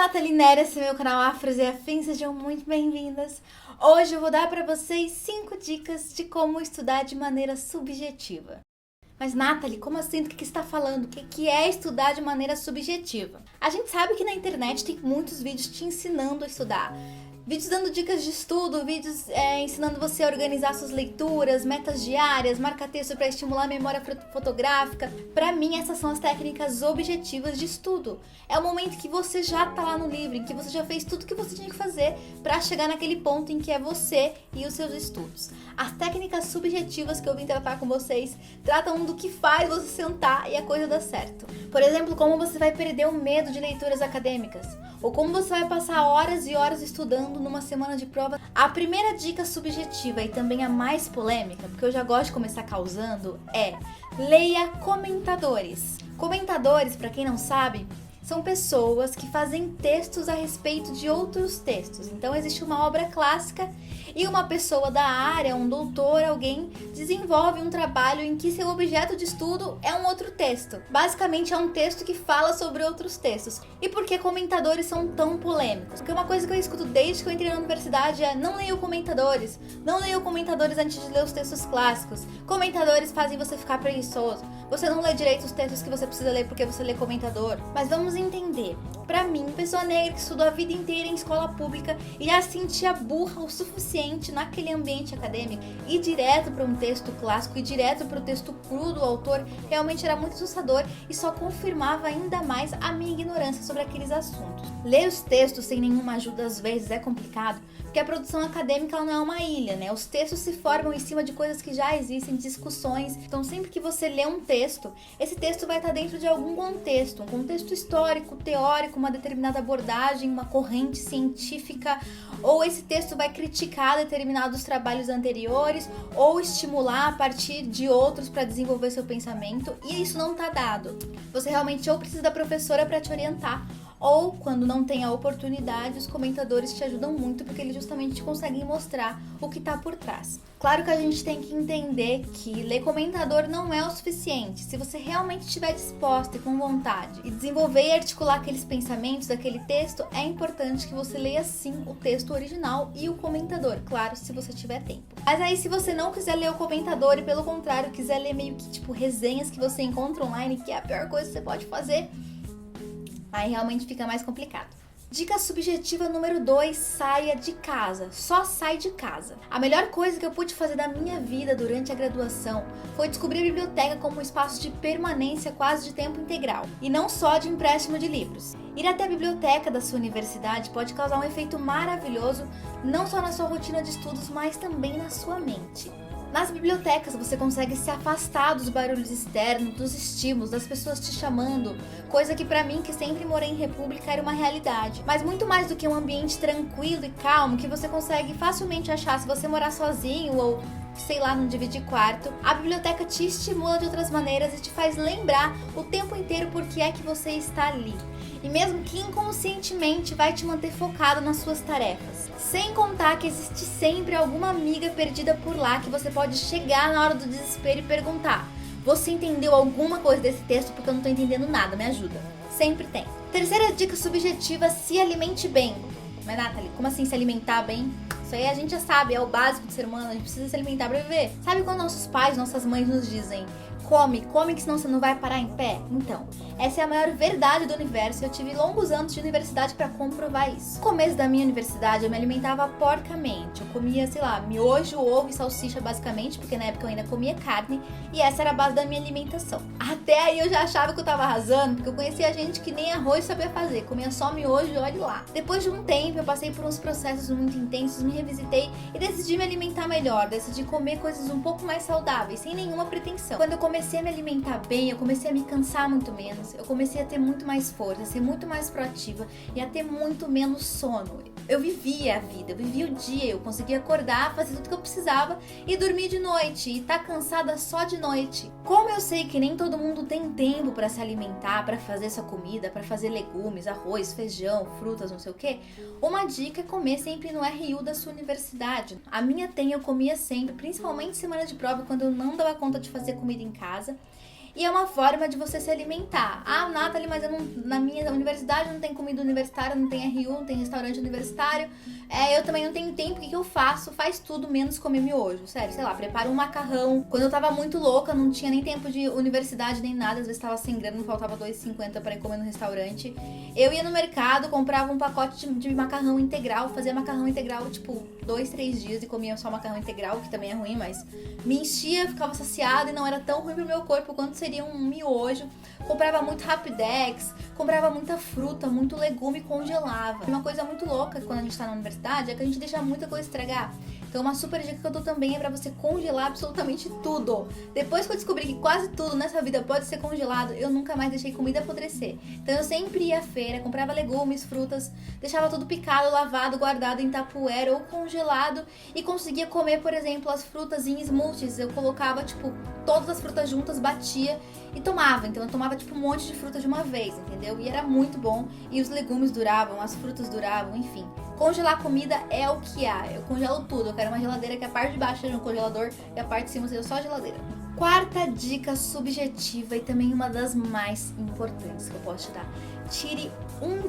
Nathalie Nery, esse é meu canal Afros e Afins, sejam muito bem-vindas. Hoje eu vou dar para vocês 5 dicas de como estudar de maneira subjetiva. Mas Nathalie, como assim? Do que você está falando? O que é estudar de maneira subjetiva? A gente sabe que na internet tem muitos vídeos te ensinando a estudar. Vídeos dando dicas de estudo, vídeos ensinando você a organizar suas leituras, metas diárias, marca texto para estimular a memória fotográfica. Para mim, essas são as técnicas objetivas de estudo. É o momento que você já tá lá no livro, em que você já fez tudo que você tinha que fazer para chegar naquele ponto em que é você e os seus estudos. As técnicas subjetivas que eu vim tratar com vocês tratam do que faz você sentar e a coisa dar certo. Por exemplo, como você vai perder o medo de leituras acadêmicas, ou como você vai passar horas e horas estudando numa semana de prova. A primeira dica subjetiva e também a mais polêmica, porque eu já gosto de começar causando, é leia comentadores. Comentadores, para quem não sabe, são pessoas que fazem textos a respeito de outros textos. Então existe uma obra clássica e uma pessoa da área, um doutor, alguém, desenvolve um trabalho em que seu objeto de estudo é um outro texto. Basicamente é um texto que fala sobre outros textos. E por que comentadores são tão polêmicos? Porque uma coisa que eu escuto desde que eu entrei na universidade é: não leiam comentadores, não leiam comentadores antes de ler os textos clássicos. Comentadores fazem você ficar preguiçoso. Você não lê direito os textos que você precisa ler porque você lê comentador. Mas vamos entender. Pra mim, pessoa negra que estudou a vida inteira em escola pública e já se sentia burra o suficiente naquele ambiente acadêmico, ir direto para um texto clássico e direto para o texto cru do autor realmente era muito assustador e só confirmava ainda mais a minha ignorância sobre aqueles assuntos. Ler os textos sem nenhuma ajuda às vezes é complicado, porque a produção acadêmica não é uma ilha, né? Os textos se formam em cima de coisas que já existem, discussões. Então sempre que você lê um texto, esse texto vai estar dentro de algum contexto, um contexto histórico, teórico, uma determinada abordagem, uma corrente científica, ou esse texto vai criticar determinados trabalhos anteriores, ou estimular a partir de outros para desenvolver seu pensamento, e isso não está dado. Você realmente ou precisa da professora para te orientar, ou, quando não tem a oportunidade, os comentadores te ajudam muito porque eles justamente conseguem mostrar o que está por trás. Claro que a gente tem que entender que ler comentador não é o suficiente. Se você realmente estiver disposta e com vontade e desenvolver e articular aqueles pensamentos daquele texto, é importante que você leia sim o texto original e o comentador, claro, se você tiver tempo. Mas aí, se você não quiser ler o comentador e pelo contrário quiser ler meio que tipo resenhas que você encontra online, que é a pior coisa que você pode fazer, aí realmente fica mais complicado. Dica subjetiva número 2, saia de casa. Só sai de casa. A melhor coisa que eu pude fazer da minha vida durante a graduação foi descobrir a biblioteca como um espaço de permanência quase de tempo integral, e não só de empréstimo de livros. Ir até a biblioteca da sua universidade pode causar um efeito maravilhoso, não só na sua rotina de estudos, mas também na sua mente. Nas bibliotecas você consegue se afastar dos barulhos externos, dos estímulos, das pessoas te chamando, coisa que pra mim, que sempre morei em república, era uma realidade. Mas muito mais do que um ambiente tranquilo e calmo que você consegue facilmente achar se você morar sozinho ou, sei lá, não dividir quarto, a biblioteca te estimula de outras maneiras e te faz lembrar o tempo inteiro por que é que você está ali. E mesmo que inconscientemente vai te manter focado nas suas tarefas. Sem contar que existe sempre alguma amiga perdida por lá que você pode chegar na hora do desespero e perguntar: você entendeu alguma coisa desse texto? Porque eu não tô entendendo nada, me ajuda. Sempre tem. Terceira dica subjetiva: se alimente bem. Mas Nathalie, como assim se alimentar bem? Isso aí a gente já sabe, é o básico do ser humano, a gente precisa se alimentar pra viver. Sabe quando nossos pais, nossas mães nos dizem: come que senão você não vai parar em pé? Então, essa é a maior verdade do universo e eu tive longos anos de universidade pra comprovar isso. No começo da minha universidade eu me alimentava porcamente. Eu comia, sei lá, miojo, ovo e salsicha basicamente, porque na época eu ainda comia carne e essa era a base da minha alimentação. Até aí eu já achava que eu tava arrasando, porque eu conhecia gente que nem arroz sabia fazer, comia só miojo e olhe lá. Depois de um tempo eu passei por uns processos muito intensos, me revisitei e decidi me alimentar melhor, decidi comer coisas um pouco mais saudáveis, sem nenhuma pretensão. Quando eu comecei a me alimentar bem, eu comecei a me cansar muito menos, eu comecei a ter muito mais força, a ser muito mais proativa e a ter muito menos sono. Eu vivia a vida, eu vivia o dia, eu conseguia acordar, fazer tudo que eu precisava e dormir de noite e tá cansada só de noite. Como eu sei que nem todo mundo tem tempo para se alimentar, para fazer sua comida, para fazer legumes, arroz, feijão, frutas, não sei o que, uma dica é comer sempre no RU da sua universidade. A minha tem, eu comia sempre, principalmente semana de prova, quando eu não dava conta de fazer comida em casa. E é uma forma de você se alimentar. Ah, Nathalie, mas na minha universidade não tem comida universitária, não tem RU, não tem restaurante universitário. Eu também não tenho tempo, o que eu faço? Faz tudo menos comer miojo. Sério, sei lá, prepara um macarrão. Quando eu tava muito louca, não tinha nem tempo de universidade nem nada, às vezes tava sem grana, faltava R$2,50 pra ir comer no restaurante. Eu ia no mercado, comprava um pacote de macarrão integral, fazia macarrão integral, tipo, 2, 3 dias e comia só macarrão integral, que também é ruim, mas me enchia, ficava saciada e não era tão ruim pro meu corpo quanto seria um miojo. Comprava muito Rapidex, comprava muita fruta, muito legume e congelava. Uma coisa muito louca quando a gente tá na universidade é que a gente deixa muita coisa estragar. Então uma super dica que eu dou também é pra você congelar absolutamente tudo. Depois que eu descobri que quase tudo nessa vida pode ser congelado, eu nunca mais deixei comida apodrecer. Então eu sempre ia à feira, comprava legumes, frutas, deixava tudo picado, lavado, guardado em tupperware ou congelado e conseguia comer, por exemplo, as frutas em smoothies. Eu colocava, tipo, todas as frutas juntas, batia e tomava. Então eu tomava, tipo, um monte de fruta de uma vez, entendeu? E era muito bom. E os legumes duravam, as frutas duravam, enfim. Congelar comida é o que há. Eu congelo tudo. Eu quero uma geladeira que a parte de baixo seja um congelador e a parte de cima seja só geladeira. Quarta dica subjetiva e também uma das mais importantes que eu posso te dar. Tire um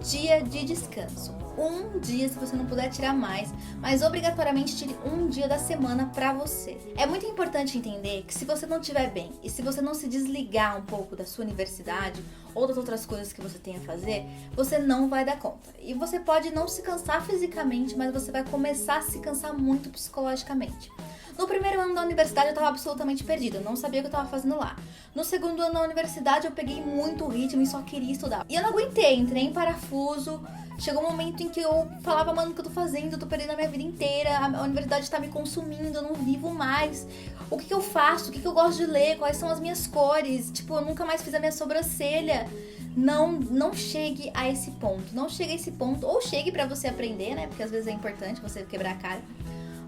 dia de descanso. Um dia, se você não puder tirar mais, mas obrigatoriamente tire um dia da semana pra você. É muito importante entender que se você não estiver bem e se você não se desligar um pouco da sua universidade ou das outras coisas que você tem a fazer, você não vai dar conta. E você pode não se cansar fisicamente, mas você vai começar a se cansar muito psicologicamente. No primeiro ano da universidade eu tava absolutamente perdida, eu não sabia o que eu tava fazendo lá. No segundo ano da universidade eu peguei muito ritmo e só queria estudar. E eu não aguentei, entrei em parafuso. Chegou um momento em que eu falava, mano, o que eu tô fazendo? Eu tô perdendo a minha vida inteira, a universidade tá me consumindo, eu não vivo mais. O que eu faço? O que eu gosto de ler? Quais são as minhas cores? Tipo, eu nunca mais fiz a minha sobrancelha. Não chegue a esse ponto. Não chegue a esse ponto. Ou chegue pra você aprender, né? Porque às vezes é importante você quebrar a cara.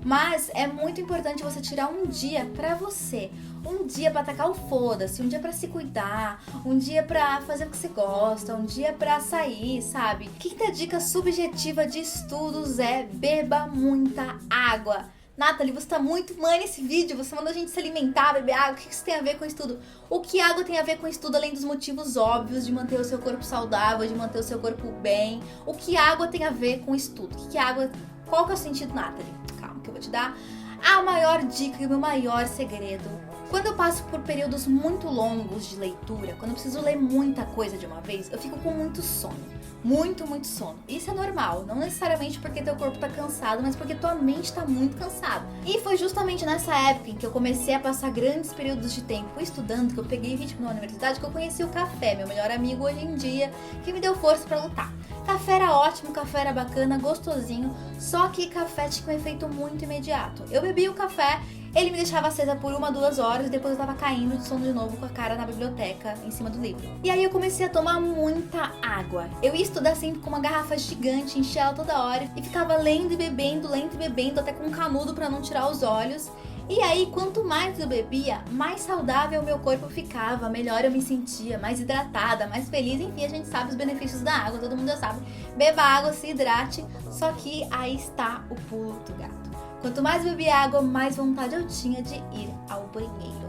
Mas é muito importante você tirar um dia pra você. Um dia pra atacar o foda-se, um dia pra se cuidar, um dia pra fazer o que você gosta, um dia pra sair, sabe? Quinta dica subjetiva de estudos é: beba muita água. Nathalie, você tá muito mãe nesse vídeo, você manda a gente se alimentar, beber água, o que isso tem a ver com estudo? O que água tem a ver com estudo, além dos motivos óbvios de manter o seu corpo saudável, de manter o seu corpo bem? O que água tem a ver com estudo? O que água... Qual que é o sentido, Nathalie? Calma que eu vou te dar a maior dica e o meu maior segredo. Quando eu passo por períodos muito longos de leitura, quando eu preciso ler muita coisa de uma vez, eu fico com muito sono. Muito sono. Isso é normal, não necessariamente porque teu corpo tá cansado, mas porque tua mente tá muito cansada. E foi justamente nessa época em que eu comecei a passar grandes períodos de tempo estudando, que eu peguei ritmo na universidade, que eu conheci o café, meu melhor amigo hoje em dia, que me deu força pra lutar. Café era ótimo, café era bacana, gostosinho, só que café tinha um efeito muito imediato. Eu bebia o café, ele me deixava acesa por 1, 2 horas e depois eu tava caindo de sono de novo com a cara na biblioteca, em cima do livro. E aí eu comecei a tomar muita água. Eu ia estudar sempre com uma garrafa gigante, enchia ela toda hora e ficava lendo e bebendo, até com um canudo pra não tirar os olhos. E aí, quanto mais eu bebia, mais saudável o meu corpo ficava, melhor eu me sentia, mais hidratada, mais feliz. Enfim, a gente sabe os benefícios da água, todo mundo já sabe. Beba água, se hidrate, só que aí está o pulo do gato. Quanto mais eu bebia água, mais vontade eu tinha de ir ao banheiro.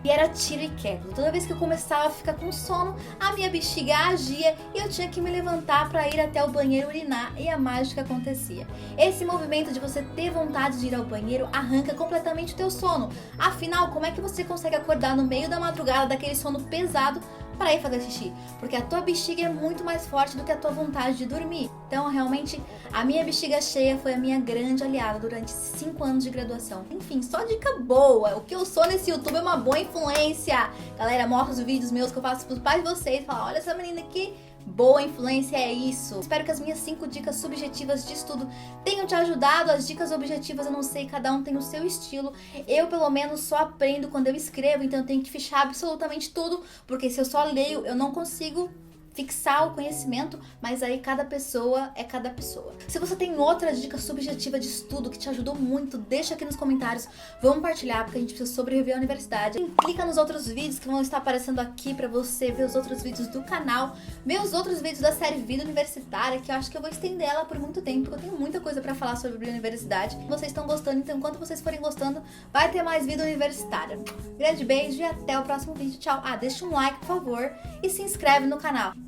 E era tiro e queda. Toda vez que eu começava a ficar com sono, a minha bexiga agia e eu tinha que me levantar para ir até o banheiro urinar e a mágica acontecia. Esse movimento de você ter vontade de ir ao banheiro arranca completamente o teu sono. Afinal, como é que você consegue acordar no meio da madrugada daquele sono pesado para ir fazer xixi? Porque a tua bexiga é muito mais forte do que a tua vontade de dormir. Então, realmente, a minha bexiga cheia foi a minha grande aliada durante 5 anos de graduação. Enfim, só dica boa. O que eu sou nesse YouTube é uma boa influência. Galera, mostra os vídeos meus que eu faço pros pais de vocês. Fala, olha essa menina aqui. Boa influência é isso. Espero que as minhas 5 dicas subjetivas de estudo tenham te ajudado. As dicas objetivas, eu não sei, cada um tem o seu estilo. Eu, pelo menos, só aprendo quando eu escrevo, então eu tenho que fichar absolutamente tudo, porque se eu só leio, eu não consigo fixar o conhecimento, mas aí cada pessoa é cada pessoa. Se você tem outra dica subjetiva de estudo que te ajudou muito, deixa aqui nos comentários. Vamos compartilhar, porque a gente precisa sobreviver à universidade. E clica nos outros vídeos que vão estar aparecendo aqui pra você ver os outros vídeos do canal, ver os outros vídeos da série Vida Universitária, que eu acho que eu vou estender ela por muito tempo, porque eu tenho muita coisa pra falar sobre a universidade. Vocês estão gostando, então enquanto vocês forem gostando, vai ter mais vida universitária. Grande beijo e até o próximo vídeo. Tchau. Deixa um like, por favor, e se inscreve no canal.